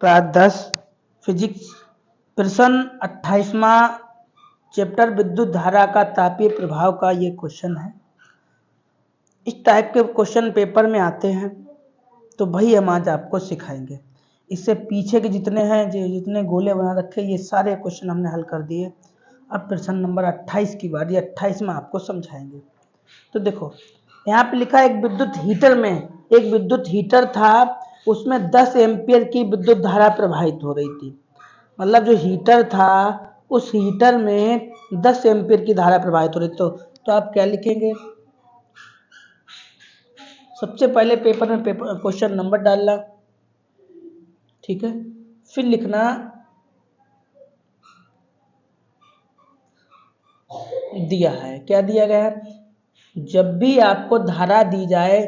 Class 10 physics प्रश्न 28वां chapter विद्युत धारा का तापीय प्रभाव का ये क्वेश्चन है। इस टाइप के क्वेश्चन पेपर में आते हैं तो वही हम आज आपको सिखाएंगे। इससे पीछे के जितने हैं जितने गोले बना रखे ये सारे क्वेश्चन हमने हल कर दिए। अब प्रश्न नंबर 28 की बारी, 28 में आपको समझाएंगे। तो देखो यहाँ पे लिखा है एक विद्युत हीटर में एक विद्युत हीटर था, उसमें 10 एम्पियर की विद्युत धारा प्रवाहित हो रही थी। मतलब जो हीटर था उस हीटर में 10 एम्पियर की धारा प्रवाहित हो रही थी। तो आप क्या लिखेंगे? सबसे पहले पेपर में क्वेश्चन नंबर डालना, ठीक है। फिर लिखना दिया है, क्या दिया गया है? जब भी आपको धारा दी जाए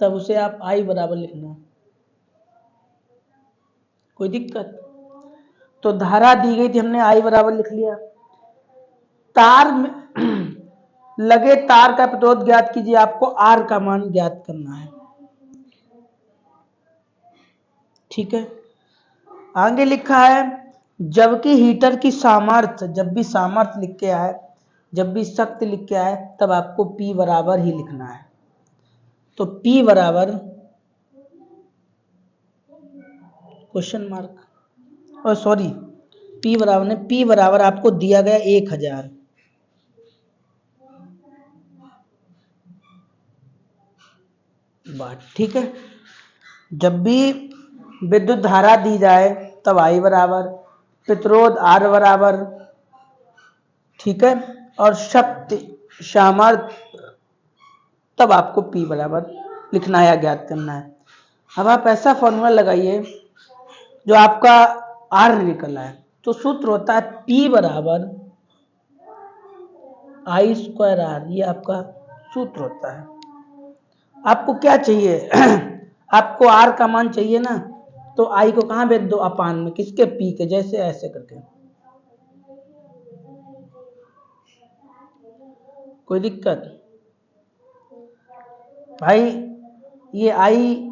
तब उसे आप I बराबर लिखना। कोई दिक्कत? तो धारा दी गई थी, हमने I बराबर लिख लिया। तार में लगे तार का प्रतिरोध ज्ञात कीजिए, आपको R का मान ज्ञात करना है, ठीक है। आगे लिखा है जबकि हीटर की सामर्थ्य, जब भी सामर्थ्य लिख के आए, जब भी शक्ति लिख के आए तब आपको P बराबर ही लिखना है। तो P बराबर क्वेश्चन मार्क और सॉरी P बराबर ने P बराबर आपको दिया गया 1000। बात ठीक है। जब भी विद्युत धारा दी जाए तब I बराबर, प्रतिरोध R बराबर, ठीक है, और शक्ति सामर्थ्य तब आपको P बराबर लिखना है या ज्ञात करना है। अब आप ऐसा फॉर्मूला लगाइए जो आपका R निकला है। तो सूत्र होता है P बराबर I स्क्वायर R, ये आपका सूत्र होता है। आपको क्या चाहिए? आपको R का मान चाहिए ना, तो I को कहाँ भेज दो? अपान में, किसके? P के, जैसे ऐसे करके। कोई दिक्कत? भाई ये I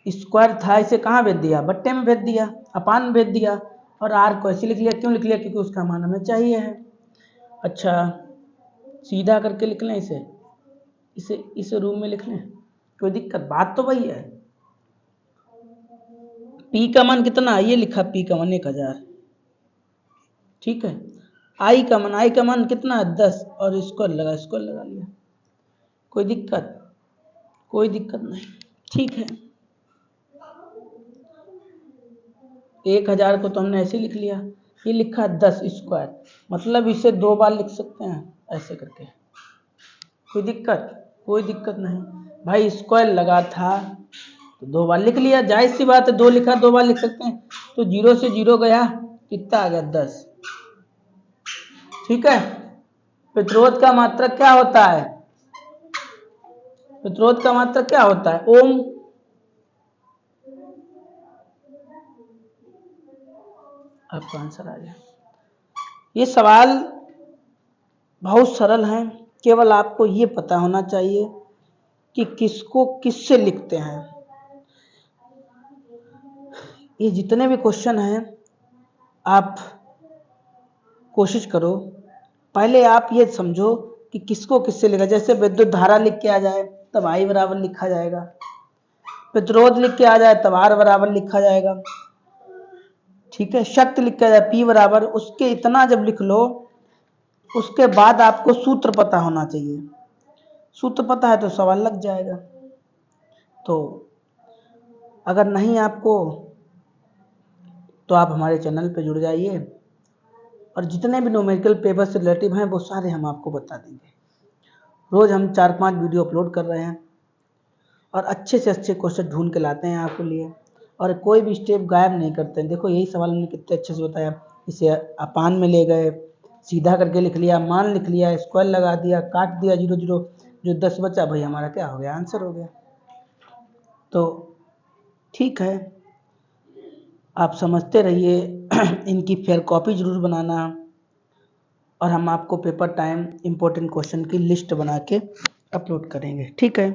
स्क्वायर था, इसे कहाँ भेज दिया? बट्टे में भेज दिया, अपान में भेज दिया। और R को ऐसे लिख लिया, क्यों लिख लिया? क्योंकि उसका मान हमें चाहिए है। अच्छा सीधा करके लिख लें इसे रूम में लिख लें, कोई दिक्कत? बात तो वही है। P का मान कितना? ये लिखा P का मान 1000, ठीक है। I का मान कितना? 10, और स्क्वायर लगा लिया। कोई दिक्कत? कोई दिक्कत नहीं, ठीक है। 1000 को तो हमने ऐसे लिख लिया, ये लिखा 10 स्क्वायर, मतलब इसे 2 बार लिख सकते हैं ऐसे करके। कोई दिक्कत? कोई दिक्कत नहीं भाई, स्क्वायर लगा था तो 2 बार लिख लिया, जायज सी बात है। 2 लिखा 2 बार लिख सकते हैं। तो 0 से 0 गया, कितना आ गया? 10, ठीक है। प्रतिरोध का मात्रक क्या होता है? प्रतिरोध का मात्रक क्या होता है? ओम। आपका आंसर आ गया। ये सवाल बहुत सरल है, केवल आपको ये पता होना चाहिए कि किसको किससे लिखते हैं। ये जितने भी क्वेश्चन हैं आप कोशिश करो, पहले आप ये समझो कि किसको किससे लिखा। जैसे विद्युत धारा लिख के आ जाए तब I बराबर लिखा जाएगा, प्रतिरोध लिख के आ जाए तब R बराबर लिखा जाएगा, ठीक है। शक्ति लिख के आ जाए P बराबर, उसके इतना जब लिख लो उसके बाद आपको सूत्र पता होना चाहिए। सूत्र पता है तो सवाल लग जाएगा। तो अगर नहीं आपको तो आप हमारे चैनल पे जुड़ जाइए, और जितने भी न्यूमेरिकल पेपर से रिलेटिव हैं वो सारे हम आपको बता देंगे। रोज़ हम 4-5 वीडियो अपलोड कर रहे हैं और अच्छे से अच्छे क्वेश्चन ढूंढ के लाते हैं आपके लिए, और कोई भी स्टेप गायब नहीं करते हैं। देखो यही सवाल हमने कितने अच्छे से बताया। इसे अपान में ले गए, सीधा करके लिख लिया, मान लिख लिया, स्क्वायर लगा दिया, काट दिया 0 0, जो 10 बचा भाई हमारा क्या हो गया? आंसर हो गया। तो ठीक है, आप समझते रहिए। इनकी फेयर कॉपी ज़रूर बनाना, और हम आपको पेपर टाइम इम्पोर्टेंट क्वेश्चन की लिस्ट बना के अपलोड करेंगे, ठीक है।